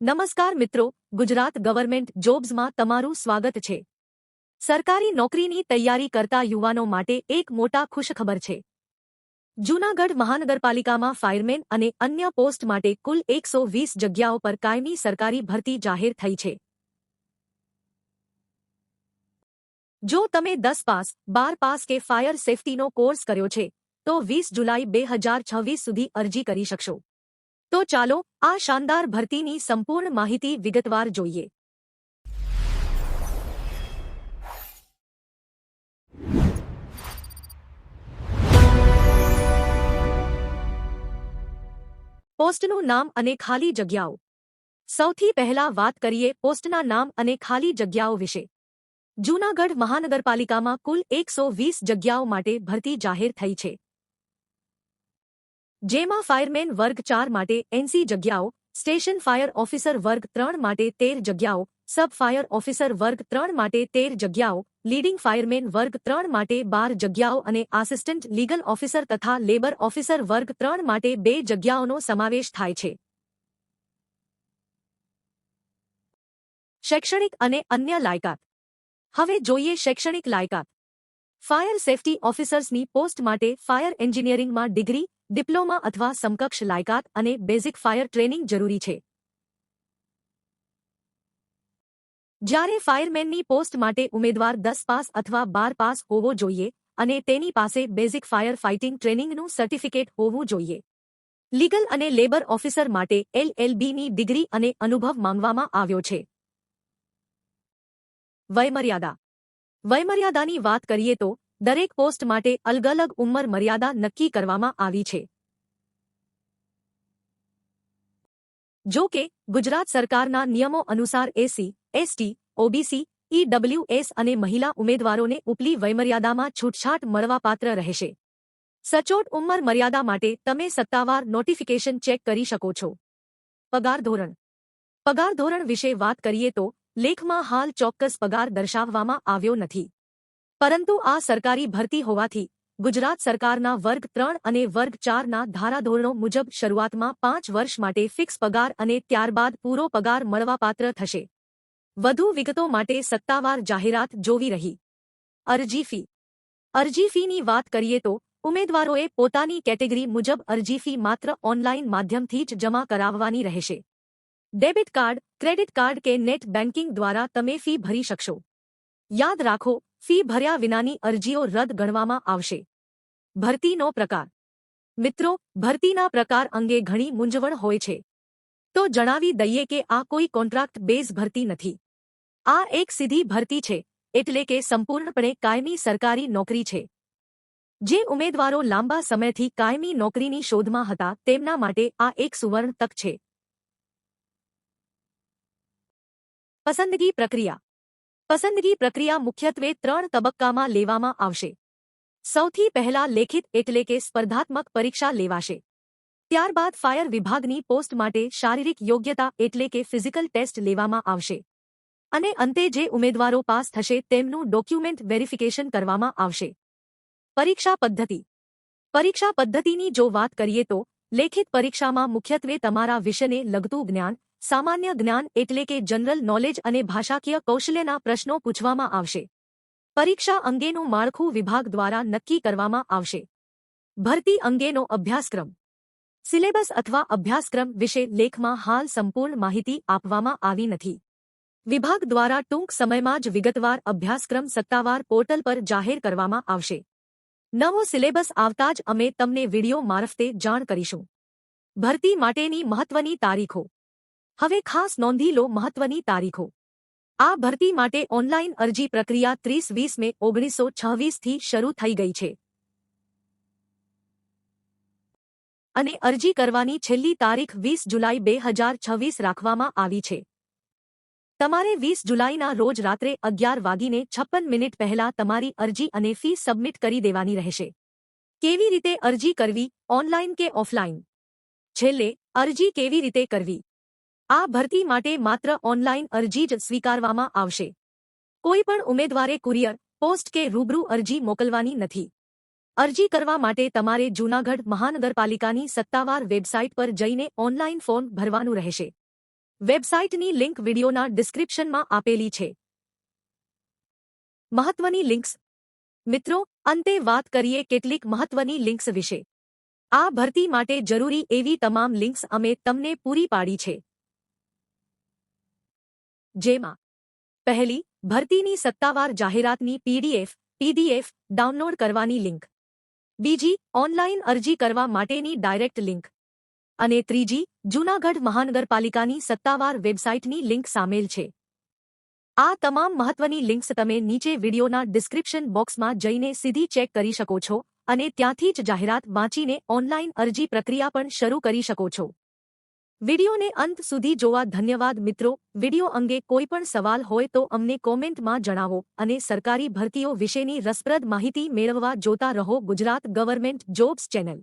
નમસ્કાર મિત્રો, ગુજરાત ગવર્મેન્ટ જોબ્સમાં તમારું સ્વાગત છે। સરકારી નોકરીની તૈયારી કરતા યુવાનો માટે એક મોટા ખુશખબર છે। જૂનાગઢ મહાનગરપાલિકામાં ફાયરમેન અને અન્ય પોસ્ટ માટે કુલ 120 જગ્યાઓ પર કાયમી સરકારી ભરતી જાહેર થઈ છે। જો તમે 10 પાસ, 12 પાસ કે ફાયર સેફટીનો કોર્સ કર્યો છે તો 20 જુલાઈ 2026 સુધી અરજી કરી શકશો। તો ચાલો આ શાનદાર ભરતીની સંપૂર્ણ માહિતી વિગતવાર જોઈએ। પોસ્ટનું નામ અને ખાલી જગ્યાઓ। સૌથી પહેલા વાત કરીએ પોસ્ટના નામ અને ખાલી જગ્યાઓ વિશે। જૂનાગઢ મહાનગરપાલિકામાં કુલ 120 જગ્યાઓ માટે ભરતી જાહેર થઈ છે। જેમાં ફાયરમેન વર્ગ 4 માટે 80 જગ્યાઓ, સ્ટેશન ફાયર ઓફિસર વર્ગ 3 માટે 13 જગ્યાઓ, સબ ફાયર ઓફિસર વર્ગ 3 માટે 13 જગ્યાઓ, લીડિંગ ફાયરમેન વર્ગ 3 માટે 12 જગ્યાઓ અને આસિસ્ટન્ટ લીગલ ઓફિસર તથા લેબર ઓફિસર વર્ગ 3 માટે 2 જગ્યાઓનો સમાવેશ થાય છે। શૈક્ષણિક અને અન્ય લાયકાત। હવે જોઈએ શૈક્ષણિક લાયકાત। ફાયર સેફટી ઓફિસર્સની પોસ્ટ માટે ફાયર એન્જિનિયરિંગમાં ડિગ્રી, ડિપ્લોમા અથવા સમકક્ષ લાયકાત અને બેઝિક ફાયર ટ્રેનિંગ જરૂરી છે। જ્યારે ફાયરમેનની પોસ્ટ માટે ઉમેદવાર 10 પાસ અથવા 12 પાસ હોવો જોઈએ અને તેની પાસે બેઝિક ફાયર ફાઇટિંગ ટ્રેનિંગનું સર્ટિફિકેટ હોવું જોઈએ। લીગલ અને લેબર ઓફિસર માટે LLBની ડિગ્રી અને અનુભવ માંગવામાં આવ્યો છે। વયમર્યાદા। વયમર્યાદાની વાત કરીએ તો દરેક પોસ્ટ માટે અલગ અલગ ઉંમર મર્યાદા નક્કી કરવામાં આવી છે। જો કે ગુજરાત સરકારના નિયમો અનુસાર એસસી, એસટી, ઓબીસી, ઈડબ્લ્યુએસ અને મહિલા ઉમેદવારોને ઉપલી વયમર્યાદામાં છૂટછાટ મળવાપાત્ર રહેશે। સચોટ ઉંમર મર્યાદા માટે તમે સત્તાવાર નોટિફિકેશન ચેક કરી શકો છો। પગાર ધોરણ। પગાર ધોરણ વિશે વાત કરીએ તો લેખમાં હાલ ચોક્કસ પગાર દર્શાવવામાં આવ્યો નથી, પરંતુ આ સરકારી ભરતી હોવાથી ગુજરાત સરકારના વર્ગ 3 અને વર્ગ 4ના ધારાધોરણો મુજબ શરૂઆતમાં 5 વર્ષ માટે ફિક્સ પગાર અને ત્યારબાદ પૂરો પગાર મળવાપાત્ર થશે। વધુ વિગતો માટે સત્તાવાર જાહેરાત જોવી રહી। અરજી ફી। અરજી ફીની વાત કરીએ તો ઉમેદવારોએ પોતાની કેટેગરી મુજબ અરજી ફી માત્ર ઓનલાઈન માધ્યમથી જ જમા કરાવવાની રહેશે। ડેબિટ કાર્ડ, ક્રેડિટ કાર્ડ કે નેટ બેન્કિંગ દ્વારા તમે ફી ભરી શકશો। યાદ રાખો, ફી ભર્યા વિનાની અરજીઓ રદ ગણવામાં આવશે। ભરતીનો પ્રકાર। મિત્રો, ભરતીના પ્રકાર અંગે ઘણી મૂંઝવણ હોય છે, તો જણાવી દઈએ કે આ કોઈ કોન્ટ્રાક્ટ બેઝ ભરતી નથી। આ એક સીધી ભરતી છે, એટલે કે સંપૂર્ણપણે કાયમી સરકારી નોકરી છે। જે ઉમેદવારો લાંબા સમયથી કાયમી નોકરીની શોધમાં હતા તેમના માટે આ એક સુવર્ણ તક છે। પસંદગી પ્રક્રિયા। પસંદગી પ્રક્રિયા મુખ્યત્વે 3 તબક્કામાં લેવામાં આવશે। સૌથી પહેલા લેખિત એટલે કે સ્પર્ધાત્મક પરીક્ષા લેવાશે। ત્યારબાદ ફાયર વિભાગની પોસ્ટ માટે શારીરિક યોગ્યતા એટલે કે ફિઝિકલ ટેસ્ટ લેવામાં આવશે અને અંતે જે ઉમેદવારો પાસ થશે તેમનું ડોક્યુમેન્ટ વેરિફિકેશન કરવામાં આવશે। પરીક્ષા પદ્ધતિ। પરીક્ષા પદ્ધતિની જો વાત કરીએ તો લેખિત પરીક્ષામાં મુખ્યત્વે તમારા વિષયને લગતું જ્ઞાન, સામાન્ય જ્ઞાન એટલે કે જનરલ નોલેજ અને ભાષાકીય કૌશલ્યના પ્રશ્નો પૂછવામાં આવશે। પરીક્ષા અંગેનું માળખું વિભાગ દ્વારા નક્કી કરવામાં આવશે। ભરતી અંગેનો અભ્યાસક્રમ। સિલેબસ અથવા અભ્યાસક્રમ વિશે લેખમાં હાલ સંપૂર્ણ માહિતી આપવામાં આવી નથી। વિભાગ દ્વારા ટૂંક સમયમાં જ વિગતવાર અભ્યાસક્રમ સત્તાવાર પોર્ટલ પર જાહેર કરવામાં આવશે। નવો સિલેબસ આવતા જ અમે તમને વિડિયો મારફતે જાણ કરીશું। ભરતી માટેની મહત્વની તારીખો। હવે ખાસ નોંધી લો મહત્વની તારીખો। આ ભરતી માટે ઓનલાઈન અરજી પ્રક્રિયા 30-20 મે 1926થી શરૂ થઈ ગઈ છે અને અરજી કરવાની છેલ્લી તારીખ 20 જુલાઈ 2026 રાખવામાં આવી છે। તમારે 20 જુલાઈના રોજ રાત્રે 11:56 પહેલા તમારી અરજી અને ફી સબમિટ કરી દેવાની રહેશે। કેવી રીતે અરજી કરવી, ઓનલાઈન કે ઓફલાઈન? છેલ્લે, અરજી કેવી રીતે કરવી? આ ભરતી માટે માત્ર ઓનલાઈન અરજી જ સ્વીકારવામાં આવશે। કોઈ પણ ઉમેદવારે કુરિયર, પોસ્ટ કે રૂબરૂ અરજી મોકલવાની નથી। અરજી કરવા માટે તમારે જૂનાગઢ મહાનગરપાલિકાની સત્તાવાર વેબસાઇટ પર જઈને ઓનલાઈન ફોર્મ ભરવાનું રહેશે। વેબસાઇટની લિંક વિડિયોના ડિસ્ક્રિપ્શનમાં આપેલી છે. મહત્વની લિંક્સ. મિત્રો, અંતે વાત કરીએ કેટલીક મહત્વની લિંક્સ વિશે. આ ભરતી માટે જરૂરી એવી તમામ લિંક્સ અમે તમને પૂરી પાડી છે. જેમાં પહેલી, ભરતીની સત્તાવાર જાહેરાતની પીડીએફ ડાઉનલોડ કરવાની લિંક. બીજી, ઓનલાઈન અરજી કરવા માટેની ડાયરેક્ટ લિંક. અને ત્રીજી, જૂનાગઢ મહાનગરપાલિકાની સત્તાવાર વેબસાઇટની લિંક સામેલ છે. આ તમામ મહત્વની લિંક્સ તમે નીચે વિડિયોના ડિસ્ક્રિપ્શન બોક્સમાં જઈને સીધી ચેક કરી શકો છો અને ત્યાંથી જ જાહેરાત વાંચીને ઓનલાઈન અરજી પ્રક્રિયા પણ શરૂ કરી શકો છો. વિડિયોને અંત સુધી જોવા ધન્યવાદ મિત્રો. વિડિયો અંગે કોઈ પણ સવાલ હોય તો અમને કોમેન્ટમાં જણાવો અને સરકારી ભરતીઓ વિશેની રસપ્રદ માહિતી મેળવવા જોતા રહો ગુજરાત ગવર્મેન્ટ જોબ્સ ચેનલ.